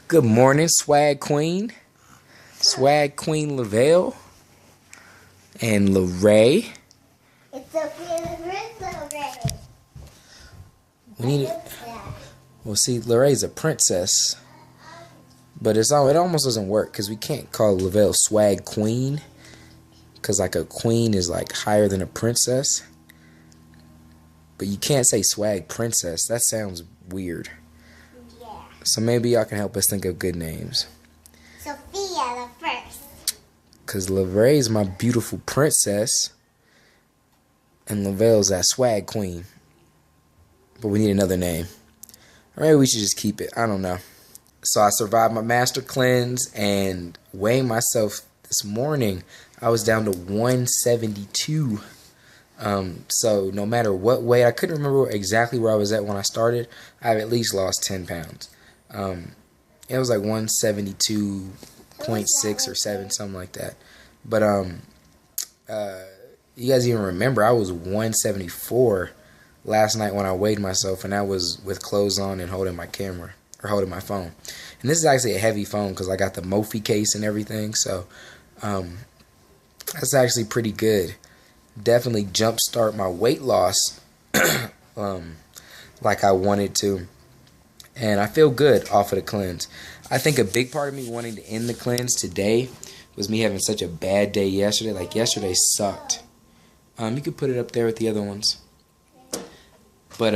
Good morning, Swag Queen. Swag Queen Lavelle and Lorray. It's Sophia Lorray. We need it. Well, see, Lorray's a princess, but it almost doesn't work because we can't call Lavelle Swag Queen because like a queen is like higher than a princess. But you can't say Swag Princess. That sounds weird. Yeah. So maybe y'all can help us think of good names. Sophia the first. Because Lorray's my beautiful princess. And Lavelle's that swag queen. But we need another name. Or maybe we should just keep it. I don't know. So I survived my master cleanse and weighing myself this morning. I was down to 172. So no matter what weight, I couldn't remember exactly where I was at when I started. I've at least lost 10 pounds. It was like 172.6 or 7, something like that. But you guys even remember I was 174 last night when I weighed myself, and that was with clothes on and holding my camera or holding my phone. And this is actually a heavy phone because I got the Mophie case and everything, so that's actually pretty good. Definitely jumpstart my weight loss like I wanted to. And I feel good off of the cleanse. I think a big part of me wanting to end the cleanse today was me having such a bad day yesterday. Like, yesterday sucked. You could put it up there with the other ones. But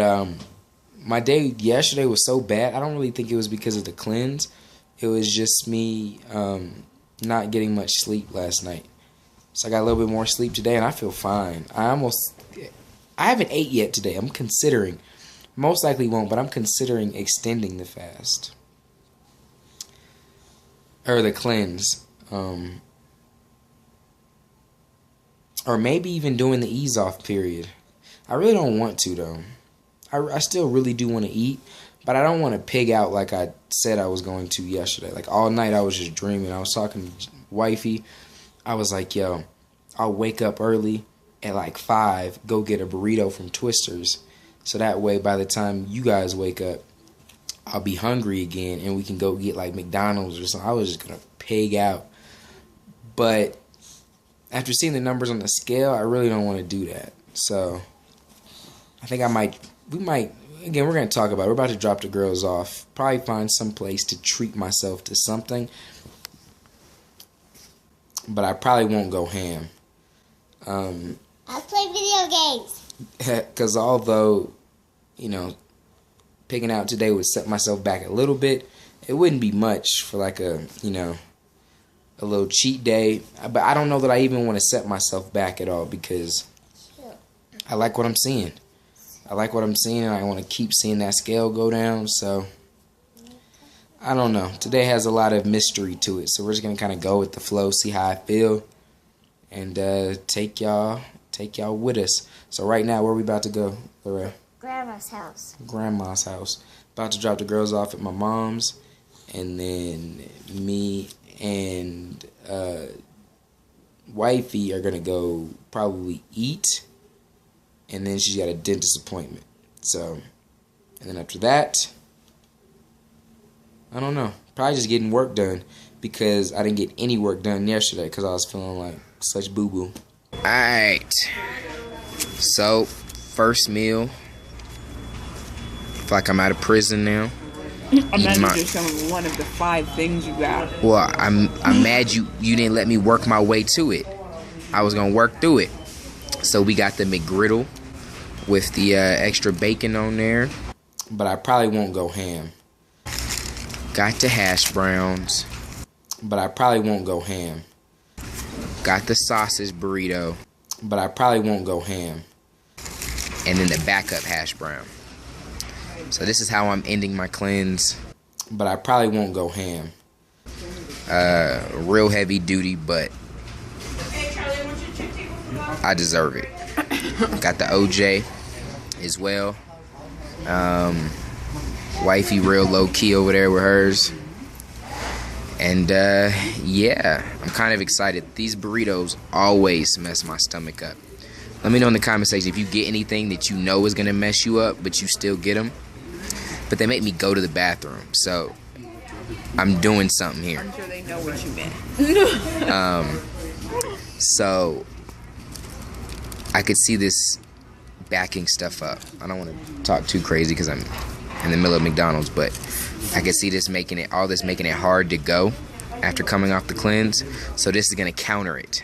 my day yesterday was so bad. I don't really think it was because of the cleanse. It was just me not getting much sleep last night. So I got a little bit more sleep today, and I feel fine. I haven't ate yet today. I'm considering. Most likely won't, but I'm considering extending the fast. Or the cleanse. Or maybe even doing the ease off period. I really don't want to, though. I still really do want to eat, but I don't want to pig out like I said I was going to yesterday. Like, all night I was just dreaming. I was talking to wifey. I was like, yo, I'll wake up early at like 5, go get a burrito from Twister's. So that way, by the time you guys wake up, I'll be hungry again, and we can go get like McDonald's or something. I was just going to pig out. But after seeing the numbers on the scale, I really don't want to do that. So I think we might, again, we're going to talk about it. We're about to drop the girls off. Probably find some place to treat myself to something. But I probably won't go ham. I'll play video games. Because although, you know, picking out today would set myself back a little bit, it wouldn't be much for like a, you know, a little cheat day. But I don't know that I even want to set myself back at all because I like what I'm seeing. I like what I'm seeing, and I want to keep seeing that scale go down. So I don't know. Today has a lot of mystery to it, so we're just gonna kind of go with the flow, see how I feel, and take y'all with us. So right now, where are we about to go, Lorray? Grandma's house. Grandma's house. About to drop the girls off at my mom's, and then me and wifey are gonna go probably eat, and then she's got a dentist appointment. So, and then after that, I don't know. Probably just getting work done because I didn't get any work done yesterday because I was feeling like such boo-boo. Alright. So, first meal. I feel like I'm out of prison now. Imagine just showing one of the 5 things you got. Well, I'm mad you didn't let me work my way to it. I was going to work through it. So we got the McGriddle with the extra bacon on there. But I probably won't go ham. Got the hash browns. But I probably won't go ham. Got the sausage burrito. But I probably won't go ham. And then the backup hash brown. So this is how I'm ending my cleanse. But I probably won't go ham. Real heavy duty, but I deserve it. Got the OJ as well. Wifey real low key over there with hers. And yeah, I'm kind of excited. These burritos always mess my stomach up. Let me know in the comment section if you get anything that you know is gonna mess you up, but you still get them. But they make me go to the bathroom. So I'm doing something here. I'm sure they know what you meant. So I could see this backing stuff up. I don't want to talk too crazy because I'm in the middle of McDonald's, but I could see this making it hard to go after coming off the cleanse. So this is gonna counter it.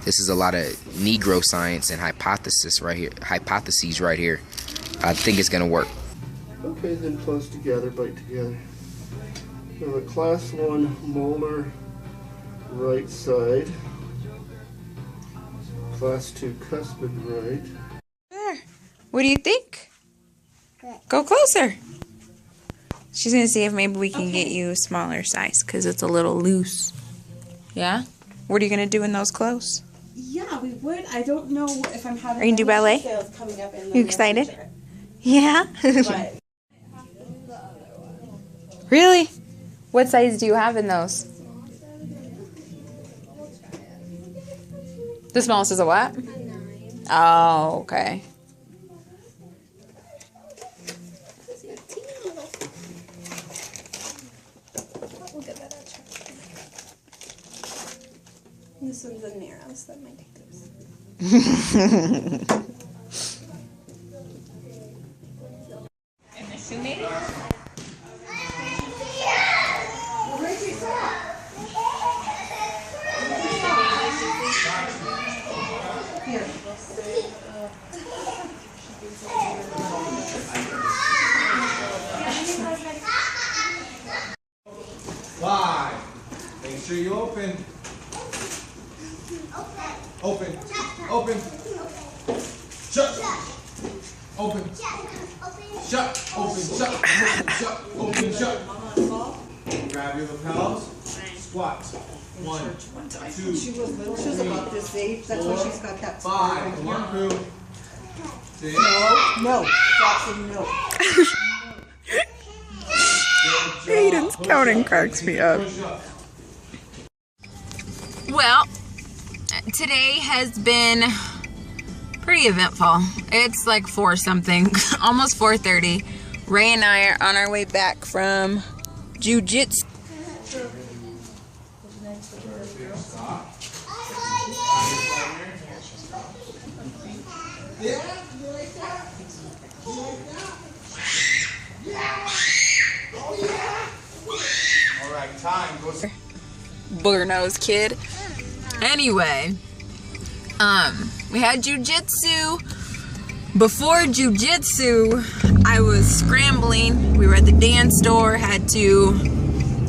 This is a lot of Negro science and hypotheses right here. I think it's gonna work. Okay, then close together, bite together. We have a class 1 molar right side. Class 2 cuspid right. There. What do you think? Go closer. She's going to see if maybe we can get you a smaller size because it's a little loose. Yeah? What are you going to do in those clothes? Yeah, we would. I don't know if I'm having. Are you gonna do ballet? Sales coming up in the You near excited? future. Yeah? But Really? What size do you have in those? The smallest is a what? Oh, okay. this one's a narrow, so that might take this. And the shoemaker? Five. Make sure you open. Open. Open. Shut. Open. Shut. Open. Shut. Shut. Open. Shut. Grab your lapels. Squat. 1, 2, She was little. She was about this age. That's why she's got that. 5. Come on, crew. 6. No. Jackson, no. Aiden's counting cracks me up. Well, today has been pretty eventful. It's like 4 something, almost 4:30. Ray and I are on our way back from jiu-jitsu. Alright, time. Go. Booger nose kid. Anyway, we had jujitsu. Before jujitsu, I was scrambling. We were at the dance store, had to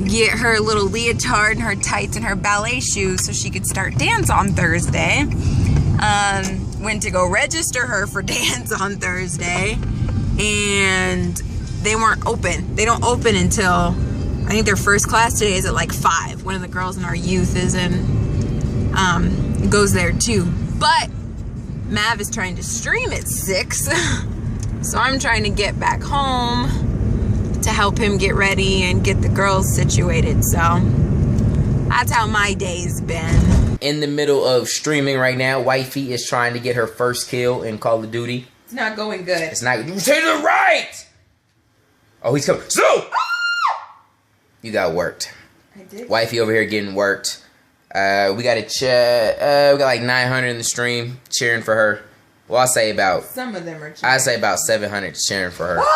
get her little leotard and her tights and her ballet shoes so she could start dance on Thursday. Went to go register her for dance on Thursday, and they weren't open. They don't open until, I think their first class today is at like 5. One of the girls in our youth is in, goes there too. But Mav is trying to stream at 6. So I'm trying to get back home to help him get ready and get the girls situated. So that's how my day's been. In the middle of streaming right now, Wifey is trying to get her first kill in Call of Duty. It's not going good. It's not. To the right! Oh, he's coming. So! You got worked. I did. Wifey over here getting worked. We got we got like 900 in the stream cheering for her. Well, I'll say about. Some of them are cheering. I say about 700 cheering for her. What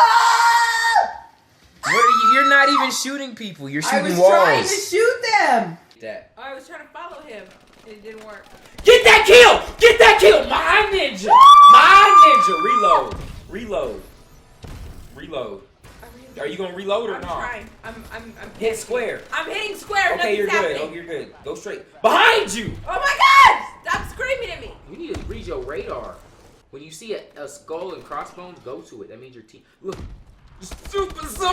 are you? You're not even shooting people. You're shooting walls. I was trying to shoot them. That. I was trying to follow him. It didn't work. Get that kill! Get that kill! My ninja! My ninja! Reload. Reload. Reload. Are you gonna reload or not? I'm trying. I'm Hit square. I'm hitting square. Okay, you're Nothing's good. happening. Oh, you're good. Go straight. Behind you! Oh my God! Stop screaming at me. You need to read your radar. When you see a skull and crossbones, go to it. That means your team. Look. Super size.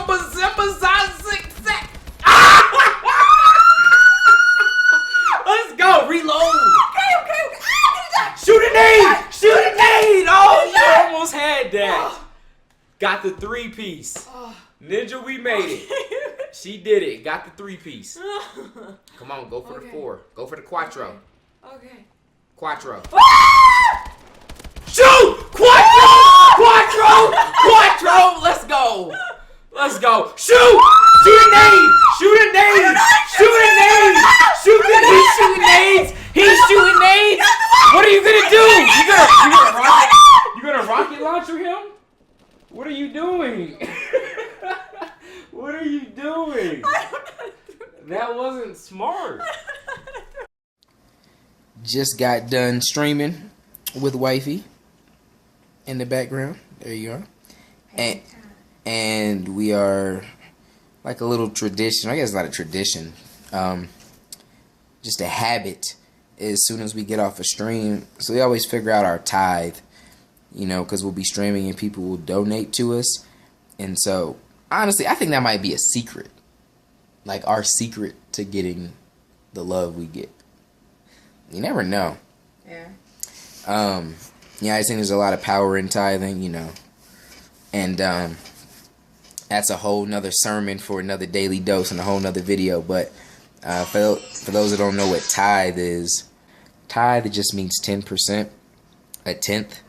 Let's go. Reload. Okay. Shoot a nade. Shoot a nade. Oh, you almost had that. Got the 3-piece. Ninja, we made it. She did it. Got the 3-piece. Come on, go for the 4. Go for the quattro. Okay. Quattro. Shoot! Quattro! Quattro! Quattro! Let's go! Let's go! Shoot! Shoot a are you doing? That wasn't smart. Just got done streaming with wifey in the background. There you are. And we are like a little tradition. I guess it's not a tradition. Just a habit. As soon as we get off a stream, so we always figure out our tithe, you know, because we'll be streaming and people will donate to us. And so, honestly, I think that might be a secret. Like our secret to getting the love we get. You never know. Yeah. Yeah, I think there's a lot of power in tithing, you know. And that's a whole nother sermon for another daily dose and a whole nother video. But for those that don't know what tithe is, tithe, it just means 10%, a tenth.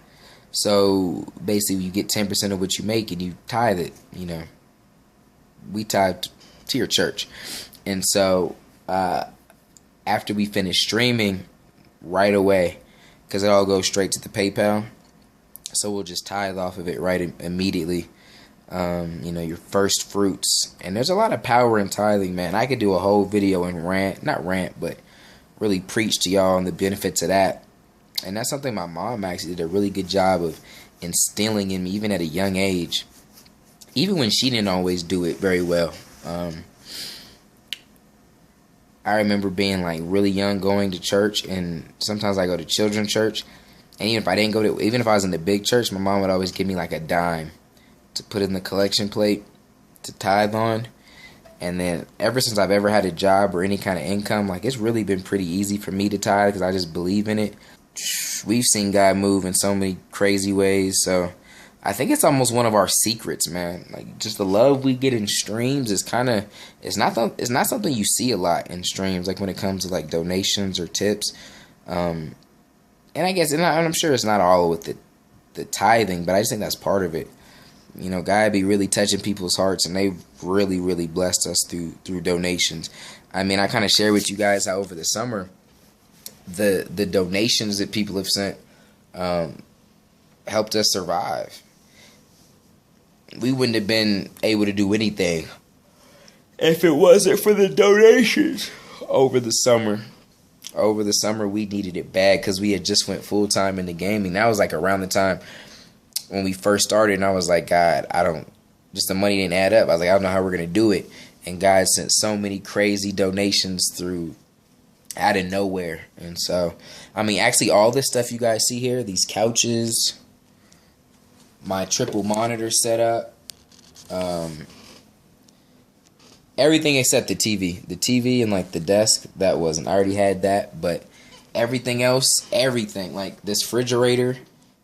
So basically you get 10% of what you make and you tithe it, you know. We tithe to your church. And so after we finish streaming, right away, because it all goes straight to the PayPal, so we'll just tithe off of it right immediately. You know, your first fruits. And there's a lot of power in tithing, man. I could do a whole video and not rant, but really preach to y'all on the benefits of that. And that's something my mom actually did a really good job of instilling in me, even at a young age. Even when she didn't always do it very well. I remember being like really young, going to church, and sometimes I go to children's church. And even if I was in the big church, my mom would always give me like a dime to put in the collection plate to tithe on. And then ever since I've ever had a job or any kind of income, like it's really been pretty easy for me to tithe because I just believe in it. We've seen God move in so many crazy ways. So I think it's almost one of our secrets, man. Like just the love we get in streams is it's not something you see a lot in streams, like when it comes to like donations or tips. And I guess, and I'm sure it's not all with the tithing, but I just think that's part of it. You know, God be really touching people's hearts, and they really, really blessed us through donations. I mean, I kind of share with you guys how over the summer, the donations that people have sent helped us survive. We wouldn't have been able to do anything if it wasn't for the donations over the summer. Over the summer, we needed it bad because we had just went full-time into gaming. That was like around the time when we first started, and I was like, God, the money didn't add up. I was like, I don't know how we're going to do it. And God sent so many crazy donations through out of nowhere. And so, I mean, actually all this stuff you guys see here, these couches, my triple monitor setup, everything except the TV. The TV and like the desk, I already had that, but everything else, like this refrigerator,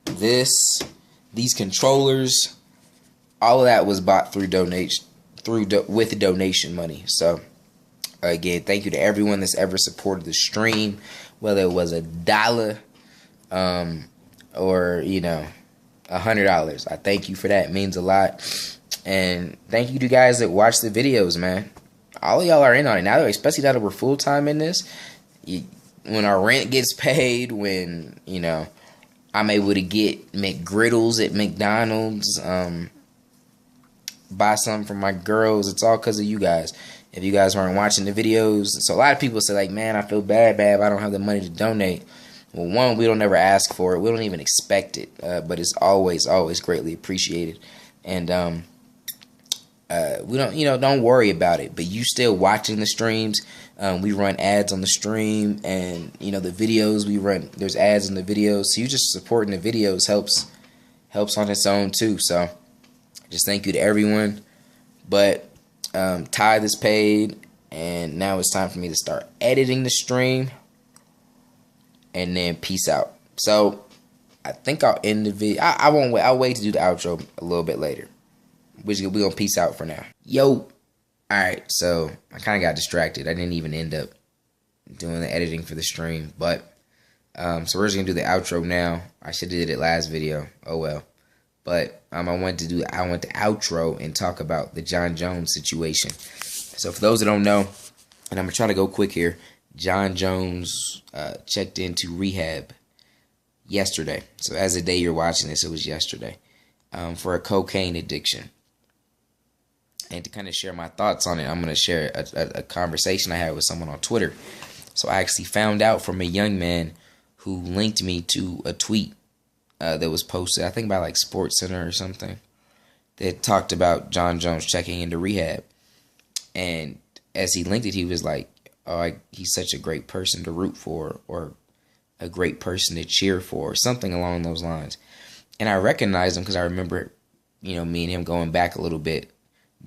these controllers, all of that was bought through with donation money. So again, thank you to everyone that's ever supported the stream, whether it was $1 or you know $100. I thank you for that. It means a lot. And thank you to guys that watch the videos, man. All of y'all are in on it now, especially now that we're full time in this. When our rent gets paid, when you know I'm able to get McGriddles at McDonald's, buy something for my girls. It's all because of you guys. If you guys weren't watching the videos, so a lot of people say like, man, I feel bad, I don't have the money to donate. Well, one, we don't ever ask for it. We don't even expect it, but it's always greatly appreciated. And we don't worry about it. But you still watching the streams. We run ads on the stream, and the videos we run. There's ads in the videos, so you just supporting the videos helps on its own too. So just thank you to everyone. But tithe is paid, and now it's time for me to start editing the stream. And then peace out. So I think I'll end the video. I won't wait. I'll wait to do the outro a little bit later. We're gonna peace out for now. Yo. Alright, so I kind of got distracted. I didn't even end up doing the editing for the stream. But so we're just gonna do the outro now. I should have did it last video. Oh well. But I want to outro and talk about the Jon Jones situation. So for those that don't know, and I'm gonna try to go quick here. Jon Jones checked into rehab yesterday. So as the day you're watching this, it was yesterday, for a cocaine addiction. And to kind of share my thoughts on it, I'm going to share a conversation I had with someone on Twitter. So I actually found out from a young man who linked me to a tweet that was posted, I think by like Sports Center or something, that talked about Jon Jones checking into rehab. And as he linked it, he was like, oh, he's such a great person to root for, or a great person to cheer for, or something along those lines. And I recognized him because I remember, me and him going back a little bit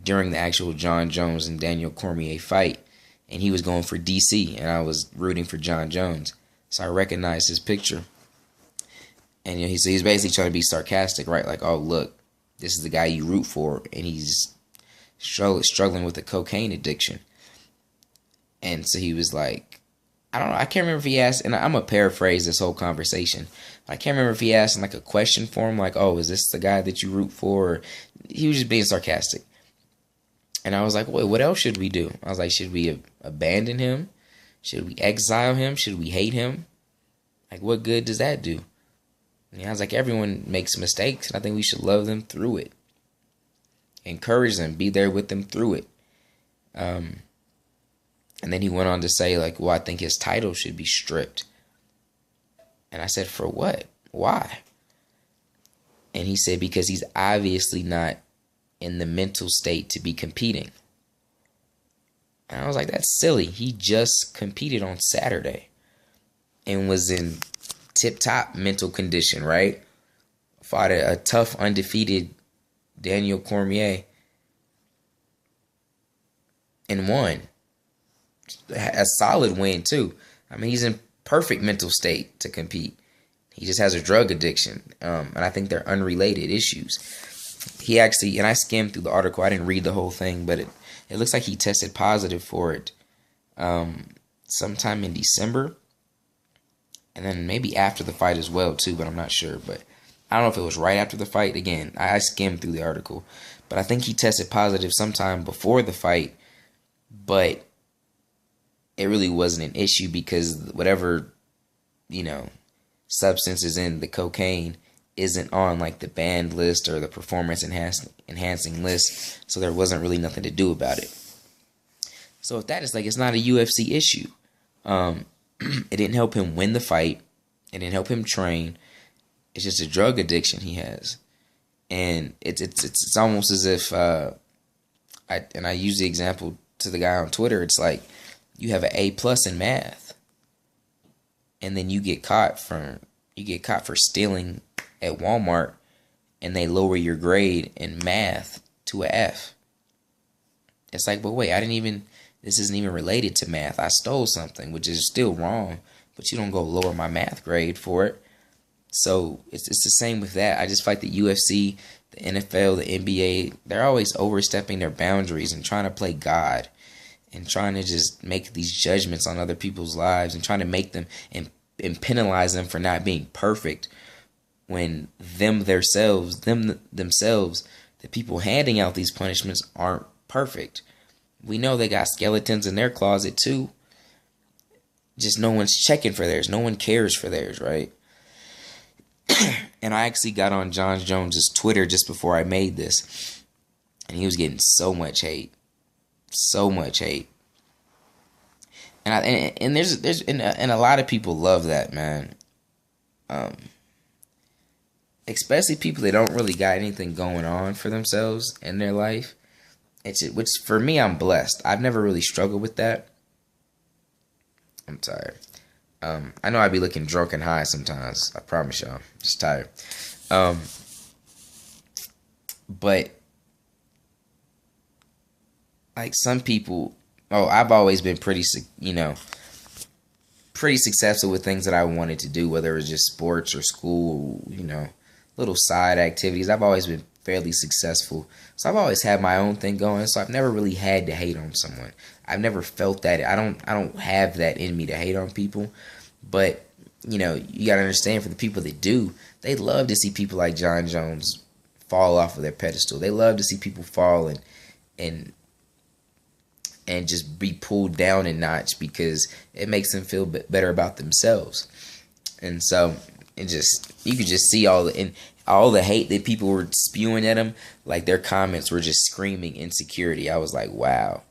during the actual Jon Jones and Daniel Cormier fight. And he was going for DC, and I was rooting for Jon Jones. So I recognized his picture. And he's basically trying to be sarcastic, right? Like, oh, look, this is the guy you root for, and he's struggling with a cocaine addiction. And so he was like, I don't know, I can't remember if he asked, and I'm going to paraphrase this whole conversation. I can't remember if he asked like a question for him, like, oh, is this the guy that you root for? Or he was just being sarcastic. And I was like, wait, what else should we do? I was like, should we abandon him? Should we exile him? Should we hate him? Like, what good does that do? And I was like, everyone makes mistakes, and I think we should love them through it. Encourage them, be there with them through it. And then he went on to say, like, well, I think his title should be stripped. And I said, for what? Why? And he said, because he's obviously not in the mental state to be competing. And I was like, that's silly. He just competed on Saturday and was in tip-top mental condition, right? Fought a tough, undefeated Daniel Cormier and won. A solid win, too. I mean, he's in perfect mental state to compete. He just has a drug addiction. And I think they're unrelated issues. He actually, and I skimmed through the article. I didn't read the whole thing, but it looks like he tested positive for it sometime in December. And then maybe after the fight as well, too, but I'm not sure. But I don't know if it was right after the fight. Again, I skimmed through the article. But I think he tested positive sometime before the fight. But it really wasn't an issue because whatever, substance is in the cocaine isn't on like the banned list or the performance enhancing list. So there wasn't really nothing to do about it. So with that, it's like, it's not a UFC issue. It didn't help him win the fight. It didn't help him train. It's just a drug addiction he has. And it's almost as if, I use the example to the guy on Twitter. It's like you have an A+ in math, and then you get caught for stealing at Walmart, and they lower your grade in math to an F. It's like, but wait, this isn't even related to math. I stole something, which is still wrong, but you don't go lower my math grade for it. So it's the same with that. I just feel like the UFC, the NFL, the NBA, they're always overstepping their boundaries and trying to play God and trying to just make these judgments on other people's lives and trying to make them and penalize them for not being perfect when themselves, the people handing out these punishments aren't perfect. We know they got skeletons in their closet too. Just no one's checking for theirs. No one cares for theirs, right? And I actually got on Jon Jones's Twitter just before I made this, and he was getting so much hate. So much hate. And there's a lot of people love that, man. Especially people that don't really got anything going on for themselves in their life. Which for me, I'm blessed. I've never really struggled with that. I'm tired. I know I'd be looking drunk and high sometimes. I promise y'all. I'm just tired. But like some people, I've always been pretty successful with things that I wanted to do, whether it was just sports or school, little side activities. I've always been fairly successful. So I've always had my own thing going. So I've never really had to hate on someone. I've never felt that. I don't have that in me to hate on people. But, you got to understand, for the people that do, they love to see people like Jon Jones fall off of their pedestal. They love to see people fall and just be pulled down a notch because it makes them feel better about themselves. And so you could just see all all the hate that people were spewing at him, like their comments were just screaming insecurity. I was like, wow,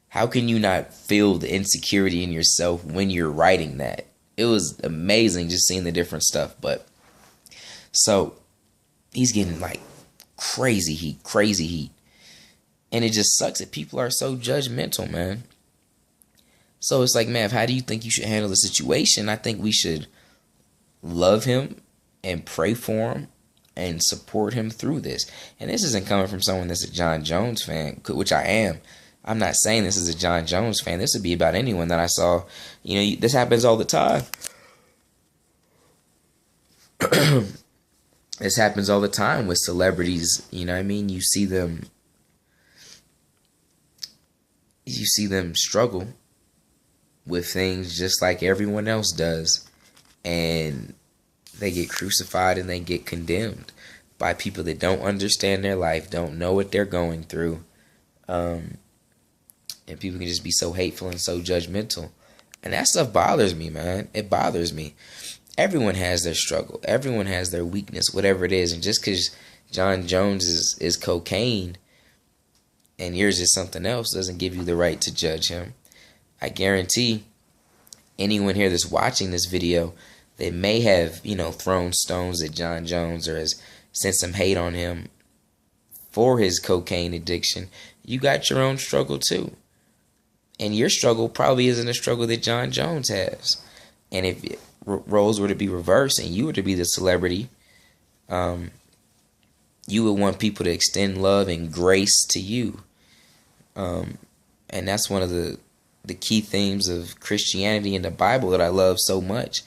how can you not feel the insecurity in yourself when you're writing that? It was amazing just seeing the different stuff. But so he's getting like crazy heat. And it just sucks that people are so judgmental, man. So it's like, man, how do you think you should handle the situation? I think we should love him and pray for him and support him through this. And this isn't coming from someone that's a Jon Jones fan, which I am. I'm not saying this is a Jon Jones fan. This would be about anyone that I saw. You know, this happens all the time. This happens all the time with celebrities. You know what I mean? You see them struggle with things just like everyone else does. And they get crucified and they get condemned by people that don't understand their life, don't know what they're going through. And people can just be so hateful and so judgmental. And that stuff bothers me, man. It bothers me. Everyone has their struggle. Everyone has their weakness, whatever it is. And just because Jon Jones is cocaine and yours is something else doesn't give you the right to judge him. I guarantee anyone here that's watching this video that may have, thrown stones at Jon Jones or has sent some hate on him for his cocaine addiction, you got your own struggle too. And your struggle probably isn't a struggle that Jon Jones has. And if roles were to be reversed and you were to be the celebrity, you would want people to extend love and grace to you. And that's one of the key themes of Christianity and the Bible that I love so much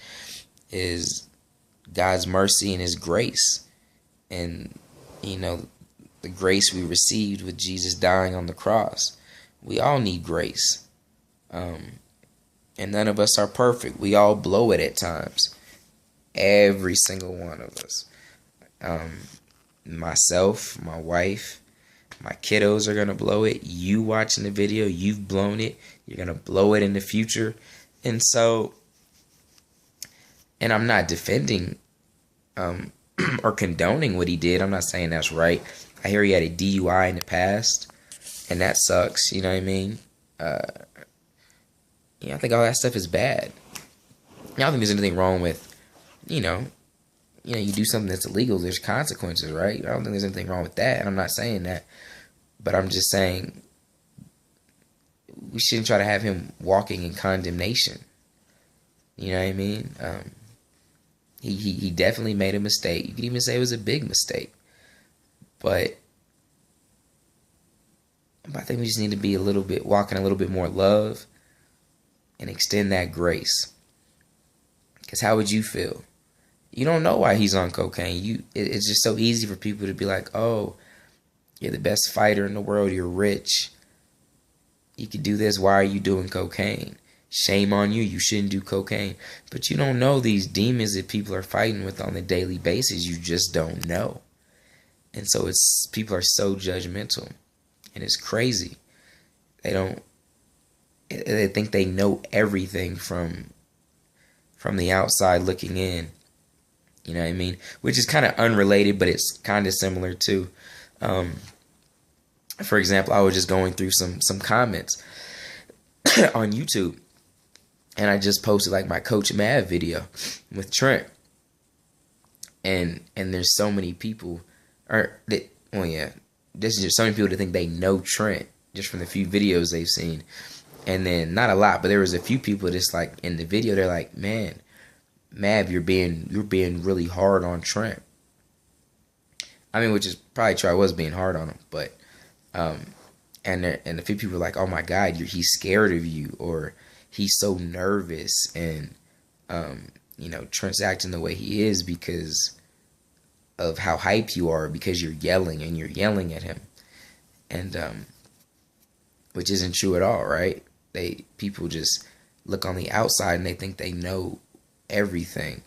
is God's mercy and his grace. And, the grace we received with Jesus dying on the cross. We all need grace. And none of us are perfect. We all blow it at times. Every single one of us. Myself, my wife, my kiddos are going to blow it. You watching the video, you've blown it. You're going to blow it in the future. And so, and I'm not defending or condoning what he did. I'm not saying that's right. I hear he had a DUI in the past, and that sucks. You know what I mean? I think all that stuff is bad. I don't think there's anything wrong with, you do something that's illegal, there's consequences, right? I don't think there's anything wrong with that, and I'm not saying that. But I'm just saying we shouldn't try to have him walking in condemnation. You know what I mean? He definitely made a mistake. You could even say it was a big mistake. But I think we just need to be walking a little bit more love and extend that grace. Because how would you feel? You don't know why he's on cocaine. It's just so easy for people to be like, oh, you're the best fighter in the world. You're rich. You could do this. Why are you doing cocaine? Shame on you. You shouldn't do cocaine. But you don't know these demons that people are fighting with on a daily basis. You just don't know. And so people are so judgmental. And it's crazy. They think they know everything from the outside looking in. You know what I mean? Which is kind of unrelated, but it's kind of similar too. For example, I was just going through some comments on YouTube, and I just posted like my Coach Mav video with Trent, and there's so many people, there's just so many people that think they know Trent just from the few videos they've seen, and then not a lot, but there was a few people just like in the video, they're like, man, Mav, you're being really hard on Trent. I mean, which is probably true. I was being hard on him, but and a few people were like, oh my God, he's scared of you, or he's so nervous, and Trent's acting the way he is because of how hyped you are, because you're yelling at him, and which isn't true at all, right? People just look on the outside and they think they know everything,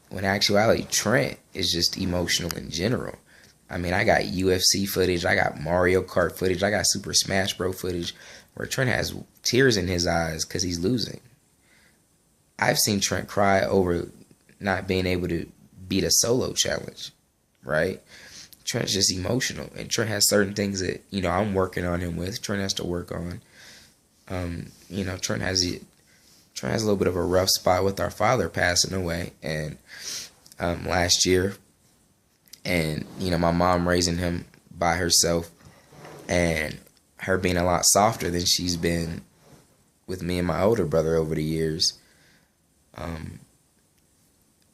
when in actuality Trent is just emotional in general. I mean, I got UFC footage, I got Mario Kart footage, I got Super Smash Bros footage where Trent has tears in his eyes because he's losing. I've seen Trent cry over not being able to beat a solo challenge. right? Trent's just emotional, and Trent has certain things that, you know, I'm working on him with. Trent has to work on. You know, Trent has a little bit of a rough spot with our father passing away, and last year, and you know, my mom raising him by herself, and her being a lot softer than she's been with me and my older brother over the years.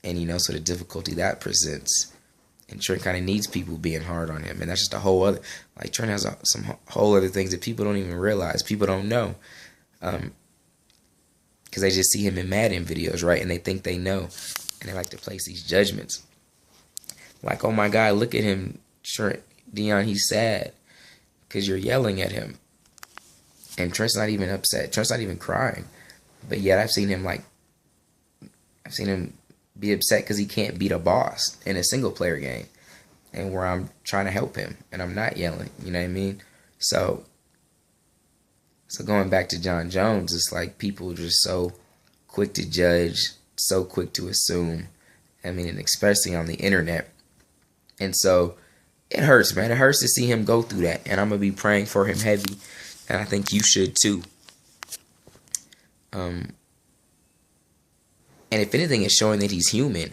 And you know, so the difficulty that presents, and Trent kind of needs people being hard on him, and that's just a whole other, like, Trent has some whole other things that people don't even realize, people don't know, because they just see him in Madden videos, right, and they think they know, and they like to place these judgments, like, oh my God, look at him, Trent, Dion, he's sad, because you're yelling at him, and Trent's not even upset, Trent's not even crying, but yet I've seen him be upset because he can't beat a boss in a single player game, and where I'm trying to help him and I'm not yelling, you know what I mean? So going back to Jon Jones, it's like people are just so quick to judge, so quick to assume, I mean, and especially on the internet. And so it hurts, man. It hurts to see him go through that, and I'm gonna be praying for him heavy, and I think you should too. And if anything, it's showing that he's human,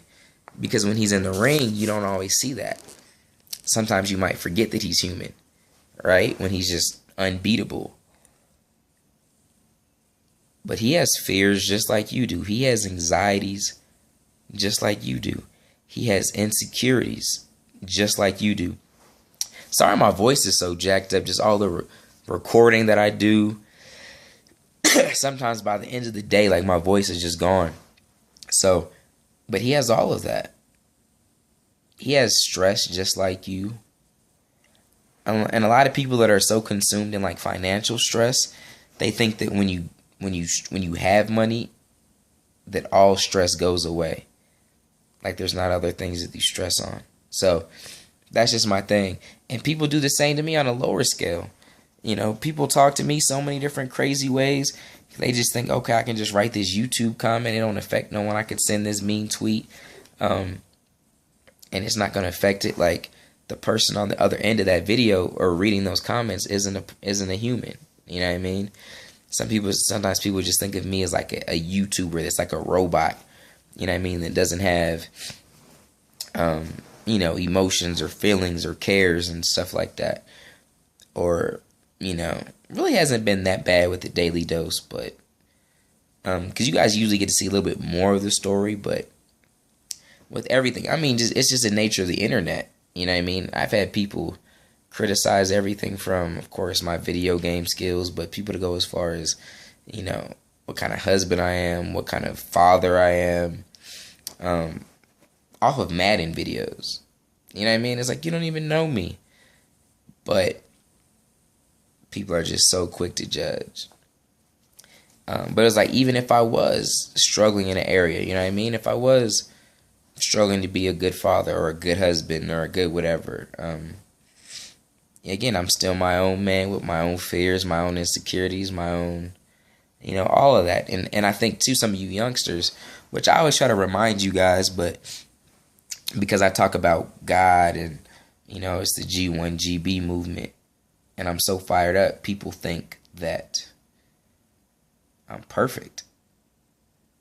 because when he's in the ring, you don't always see that. Sometimes you might forget that he's human, right? When he's just unbeatable. But he has fears just like you do. He has anxieties just like you do. He has insecurities just like you do. Sorry my voice is so jacked up, just all the recording that I do. Sometimes by the end of the day, like, my voice is just gone. So, but he has all of that. He has stress just like you. And a lot of people that are so consumed in, like, financial stress, they think that when you have money, that all stress goes away. Like, there's not other things that you stress on. So that's just my thing. And people do the same to me on a lower scale. You know, people talk to me so many different crazy ways. They just think, okay, I can just write this YouTube comment. It don't affect no one. I could send this mean tweet. And it's not going to affect it. Like, the person on the other end of that video or reading those comments isn't a human. You know what I mean? Sometimes people just think of me as like a YouTuber that's like a robot. You know what I mean? That doesn't have, you know, emotions or feelings or cares and stuff like that. Or, you know, really hasn't been that bad with the Daily Dose, but because you guys usually get to see a little bit more of the story, but with everything, I mean, it's just the nature of the internet. You know what I mean? I've had people criticize everything from, of course, my video game skills, but people to go as far as, you know, what kind of husband I am, what kind of father I am, off of Madden videos. You know what I mean? It's like, you don't even know me, but people are just so quick to judge. But it's like, even if I was struggling in an area, you know what I mean? If I was struggling to be a good father or a good husband or a good whatever, again, I'm still my own man with my own fears, my own insecurities, my own, you know, all of that. And I think, too, some of you youngsters, which I always try to remind you guys, but because I talk about God and, you know, it's the G1GB movement, and I'm so fired up, people think that I'm perfect.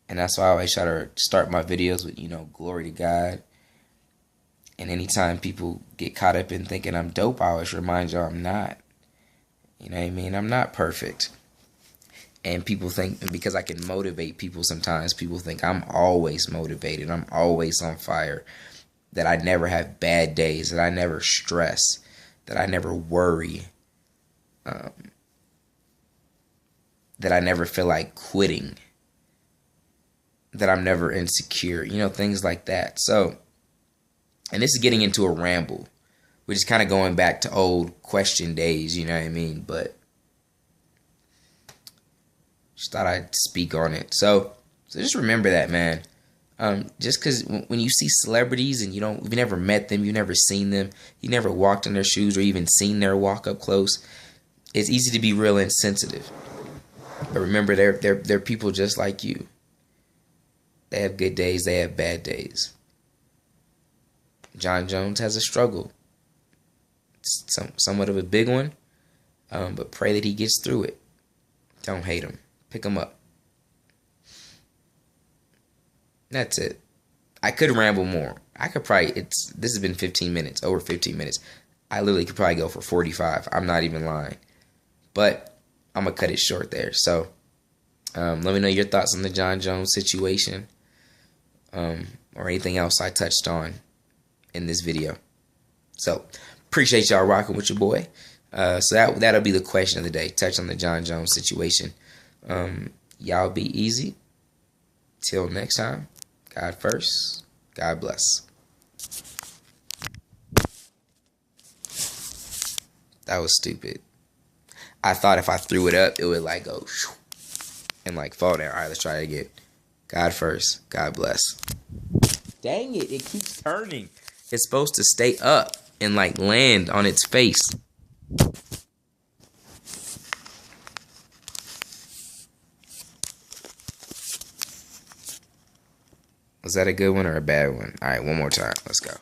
And that's why I always try to start my videos with, you know, glory to God. And anytime people get caught up in thinking I'm dope, I always remind y'all I'm not. You know what I mean? I'm not perfect. And people think, because I can motivate people sometimes, people think I'm always motivated, I'm always on fire, that I never have bad days, that I never stress, that I never worry. That I never feel like quitting, that I'm never insecure, you know, things like that. So, and this is getting into a ramble, which is kind of going back to old question days, you know what I mean? But just thought I'd speak on it. So just remember that, man. Just because when you see celebrities and you've never met them, you've never seen them, you never walked in their shoes or even seen their walk up close, it's easy to be real insensitive. But remember, they're people just like you. They have good days, they have bad days. Jon Jones has a struggle. It's somewhat of a big one, but pray that he gets through it. Don't hate him. Pick him up. That's it. I could ramble more. I could probably, this has been 15 minutes, over 15 minutes. I literally could probably go for 45. I'm not even lying. But I'm going to cut it short there. So, let me know your thoughts on the Jon Jones situation, or anything else I touched on in this video. So, appreciate y'all rocking with your boy. So that'll be the question of the day. Touch on the Jon Jones situation. Y'all be easy. Till next time. God first. God bless. That was stupid. I thought if I threw it up, it would like go and like fall down. All right, let's try it again. God first. God bless. Dang it. It keeps turning. It's supposed to stay up and like land on its face. Was that a good one or a bad one? All right, one more time. Let's go.